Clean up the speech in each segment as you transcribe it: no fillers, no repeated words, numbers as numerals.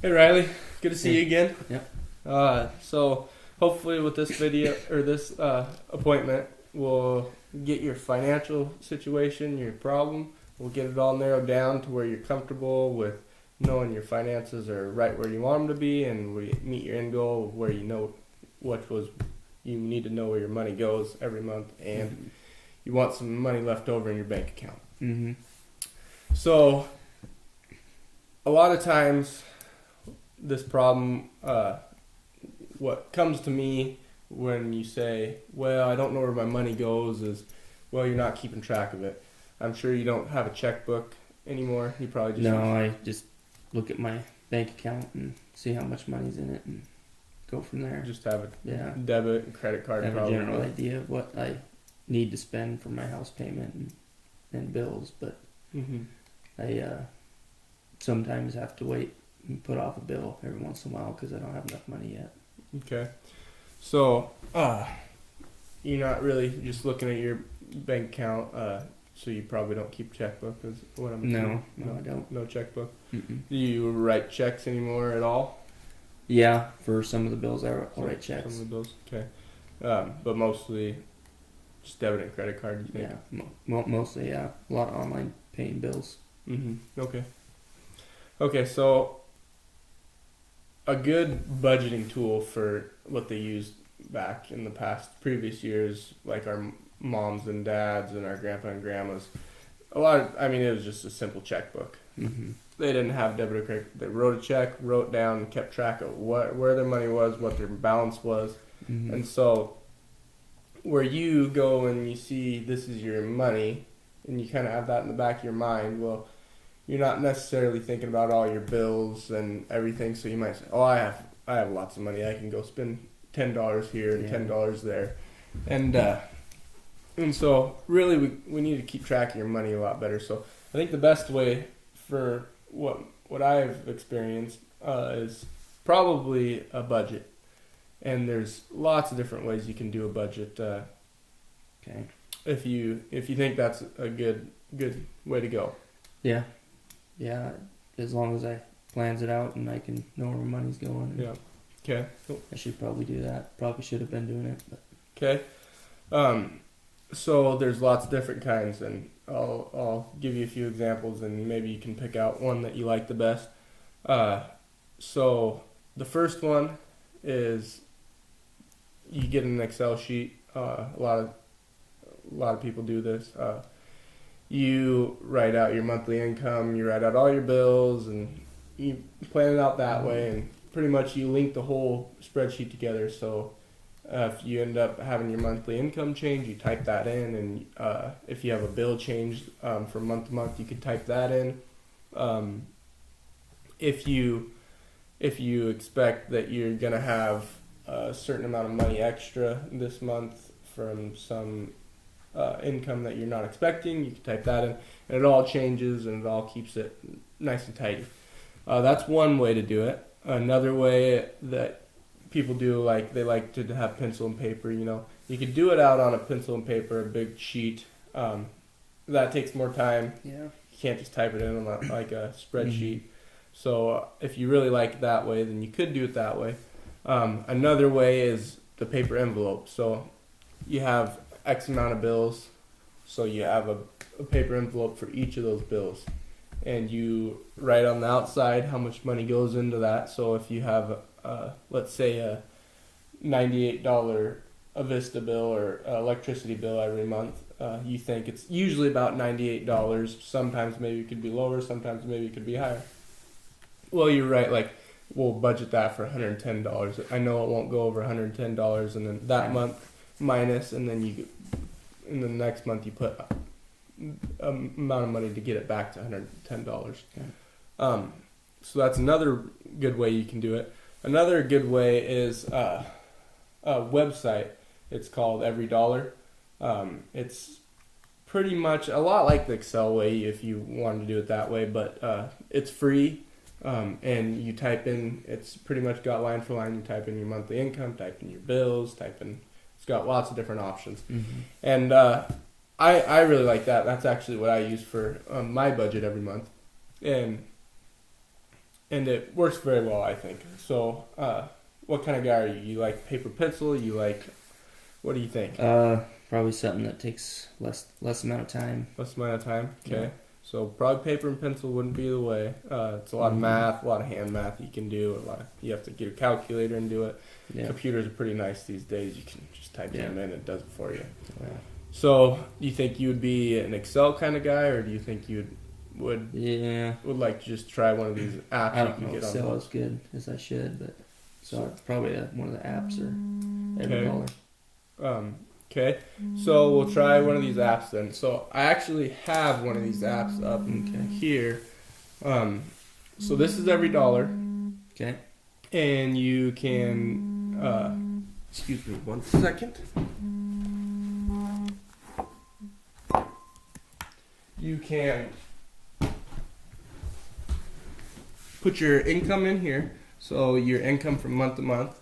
Hey Riley, good to see you again. Yep. So hopefully with this video or this appointment, we'll get your financial situation, your problem. We'll get it all narrowed down to where you're comfortable with knowing your finances are right where you want them to be, and we meet your end goal where you know you need to know where your money goes every month, and you want some money left over in your bank account. Mm-hmm. So a lot of times this problem, what comes to me when you say, well, I don't know where my money goes, is, well, you're not keeping track of it. I'm sure you don't have a checkbook anymore. You probably just... No, I just look at my bank account and see how much money's in it and go from there. Just have a Yeah. debit and credit card. I have probably. a general idea of what I need to spend for my house payment and bills, but Mm-hmm. I sometimes have to wait and put off a bill every once in a while because I don't have enough money yet. Okay. So, you're not really just looking at your bank account, so you probably don't keep a checkbook, is what I'm No, assuming. I don't. No checkbook. Mm-mm. Do you write checks anymore at all? Yeah, for some of the bills I'll write checks. Some of the bills, okay. But mostly just debit and credit card, you think? Yeah, mostly, yeah. A lot of online paying bills. Mm-hmm. Okay. Okay, so a good budgeting tool for what they used back in the previous years, like our moms and dads and our grandpa and grandmas, it was just a simple checkbook. Mm-hmm. They didn't have debit or credit. They wrote a check, wrote down, and kept track of where their money was, what their balance was. Mm-hmm. And so where you go and you see this is your money and you kind of have that in the back of your mind, well, you're not necessarily thinking about all your bills and everything. So you might say, oh, I have lots of money. I can go spend $10 here and $10 there. And so really we need to keep track of your money a lot better. So I think the best way for what I've experienced is probably a budget. And there's lots of different ways you can do a budget. Okay. If you think that's a good way to go. Yeah. Yeah. As long as I plans it out and I can know where my money's going. Yeah. Okay. Cool. I should probably do that. Probably should have been doing it, but. Okay. So there's lots of different kinds, and I'll give you a few examples, and maybe you can pick out one that you like the best. So the first one is you get an Excel sheet. A lot of people do this. You write out your monthly income, you write out all your bills, and you plan it out that way, and pretty much you link the whole spreadsheet together. So if you end up having your monthly income change, you type that in, and if you have a bill change from month to month, you could type that in. If you expect that you're gonna have a certain amount of money extra this month from some income that you're not expecting, you can type that in, and it all changes and it all keeps it nice and tidy. That's one way to do it. Another way that people do, like they like to have pencil and paper, you could do it out on a pencil and paper, a big sheet. That takes more time. Yeah. You can't just type it in on like a spreadsheet. So if you really like it that way, then you could do it that way. Another way is the paper envelope. So you have X amount of bills, so you have a paper envelope for each of those bills, and you write on the outside how much money goes into that. So if you have let's say a $98 Avista bill or electricity bill every month, you think it's usually about $98. Sometimes maybe it could be lower, sometimes maybe it could be higher. Well, you're right, like we'll budget that for $110. I know it won't go over $110, and then that month minus, and then in the next month you put amount of money to get it back to $110. Okay. So that's another good way you can do it. Another good way is a website. It's called Every Dollar. It's pretty much a lot like the Excel way if you wanted to do it that way, but it's free. And you type in, it's pretty much got line for line. You type in your monthly income, type in your bills, it's got lots of different options. Mm-hmm. And I really like that. That's actually what I use for my budget every month. And and it works very well, I think. So, what kind of guy are you? You like paper pencil? You like, what do you think? Probably something that takes less amount of time. Less amount of time. Okay. Yeah. So probably paper and pencil wouldn't be the way. It's a lot of math, a lot of hand math you can do. You have to get a calculator and do it. Yeah. Computers are pretty nice these days. You can just type them in and it does it for you. Yeah. So, do you think you would be an Excel kind of guy, or do you think you would like to just try one of these apps I you don't can know get Excel on? as good as I should, but so it's probably one of the apps or every Okay. dollar. Okay, so we'll try one of these apps then. So I actually have one of these apps up here. So this is every dollar. Okay. And you can, excuse me 1 second. You can put your income in here. So your income from month to month.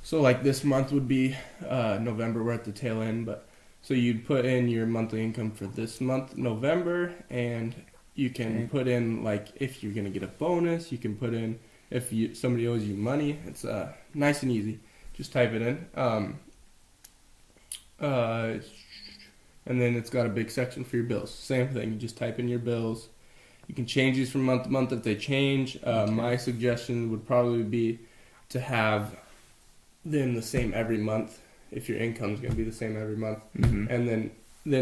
So like this month would be November, we're at the tail end, but so you'd put in your monthly income for this month, November, and you can put in like if you're gonna get a bonus, you can put in if somebody owes you money. It's nice and easy. Just type it in. And then it's got a big section for your bills. Same thing, you just type in your bills. You can change these from month to month if they change. My suggestion would probably be to have them the same every month if your income's going to be the same every month. And then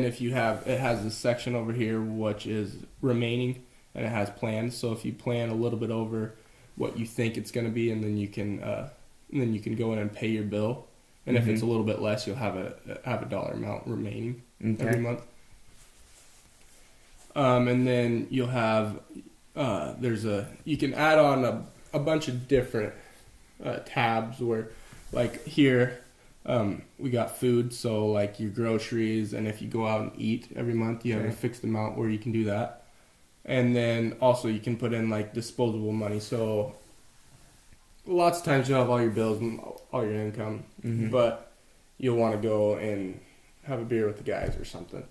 if you have, it has this section over here which is remaining, and it has plans. So if you plan a little bit over what you think it's going to be, and then you can go in and pay your bill. And if it's a little bit less, you'll have a dollar amount remaining every month. And then you'll have you can add on a bunch of different tabs where, like here, we got food, so like your groceries, and if you go out and eat every month, you have a fixed amount where you can do that. And then also you can put in like disposable money. So lots of times you'll have all your bills and all your income, but you'll want to go and have a beer with the guys or something.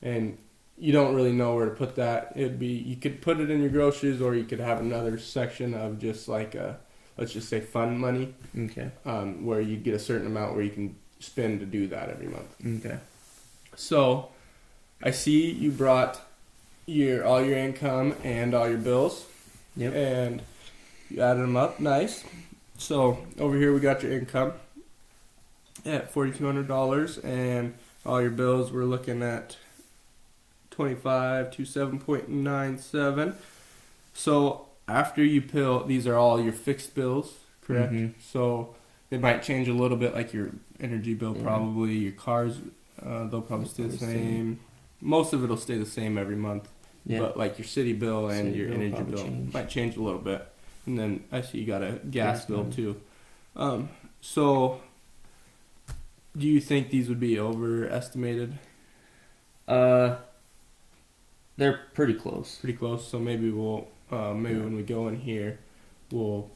And you don't really know where to put that. You could put it in your groceries, or you could have another section of just like let's just say fun money. Okay. Where you get a certain amount where you can spend to do that every month. Okay. So I see you brought all your income and all your bills. Yep. And you added them up. Nice. So over here we got your income at $4,200, and all your bills we're looking at $2,527.97. So after you these are all your fixed bills, correct? So they might change a little bit, like your energy bill probably, your cars, they'll probably stay the same. Most of it will stay the same every month. Yeah. But like your city bill and your energy bill might change a little bit. And then I see you got a gas bill too. So do you think these would be overestimated? They're pretty close. Pretty close. So maybe when we go in here, we'll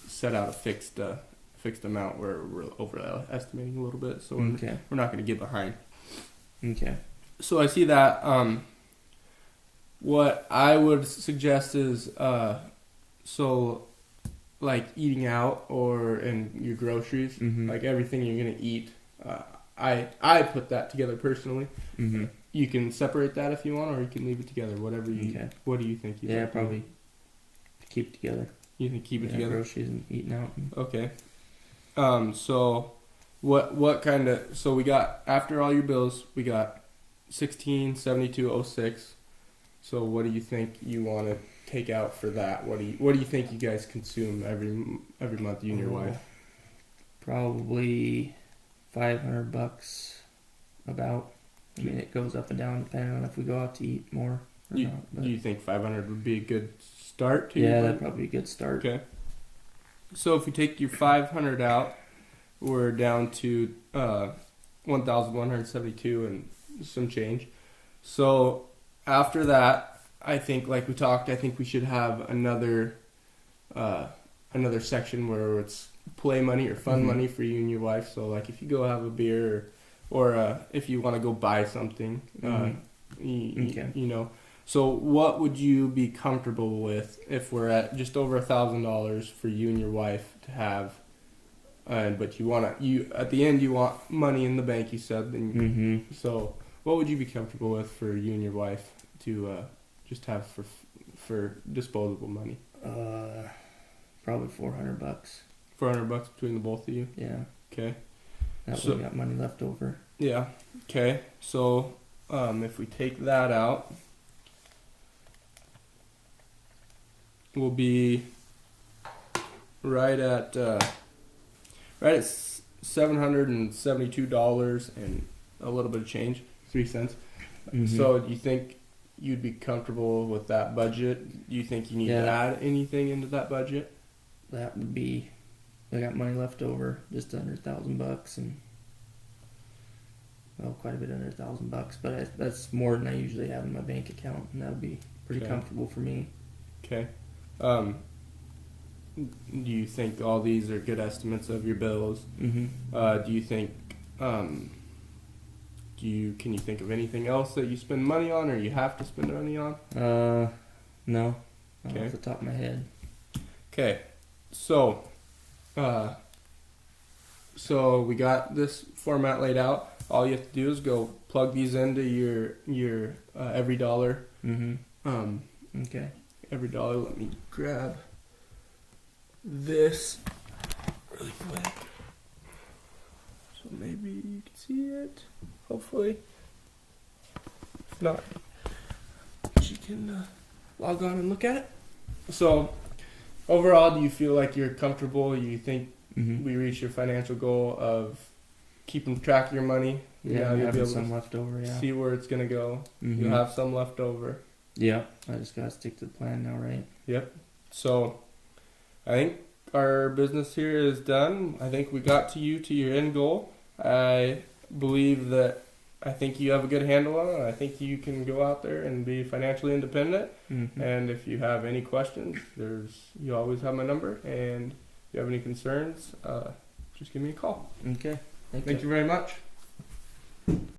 set out a fixed amount where we're overestimating a little bit. So we're not going to get behind. Okay. So I see that. What I would suggest is so like eating out in your groceries, like everything you're gonna eat. I put that together personally. You can separate that if you want, or you can leave it together. Whatever you. Okay. What do you think? Probably keep it together. You think keep it together? Groceries and eating out. Okay. So what kind of? So we got, after all your bills, we got $1,672.06. So what do you think you want to take out for that? What do you think you guys consume every month, you and your wife? Probably $500 about. I mean, it goes up and down depending on if we go out to eat more or not. Do you think 500 would be a good start? That'd probably be a good start. Okay. So if we take your 500 out, we're down to 1,172 and some change. So after that, I think, like we talked, I think we should have another section where it's play money or fun money for you and your wife. So like if you go have a beer or if you want to go buy something, you know. So what would you be comfortable with if we're at just over $1,000 for you and your wife to have? But you at the end you want money in the bank. You said. Then, so what would you be comfortable with for you and your wife to just have for disposable money? Probably $400. $400 between the both of you. Yeah. Okay. That way we got money left over. Yeah. Okay. So if we take that out, we'll be right at $772 and a little bit of change, 3 cents. So do you think you'd be comfortable with that budget? Do you think you need to add anything into that budget? That would be. I got money left over, just under $1,000, and quite a bit under $1,000. But that's more than I usually have in my bank account, and that would be pretty comfortable for me. Okay. Do you think all these are good estimates of your bills? Do you think? Can you think of anything else that you spend money on, or you have to spend money on? No. Not Okay. off the top of my head. Okay. So we got this format laid out. All you have to do is go plug these into your every dollar. Okay. Every dollar. Let me grab this really quick, so maybe you can see it. Hopefully, if not, she can log on and look at it. So overall, do you feel like you're comfortable? You think we reached your financial goal of keeping track of your money? Yeah, you'll be able some left over. Yeah, see where it's gonna go. You'll have some left over. Yeah, I just gotta stick to the plan now, right? Yep. So I think our business here is done. I think we got to your end goal. I believe that I think you have a good handle on it. I think you can go out there and be financially independent. And if you have any questions, you always have my number. And if you have any concerns, just give me a call. Okay. Thank you very much.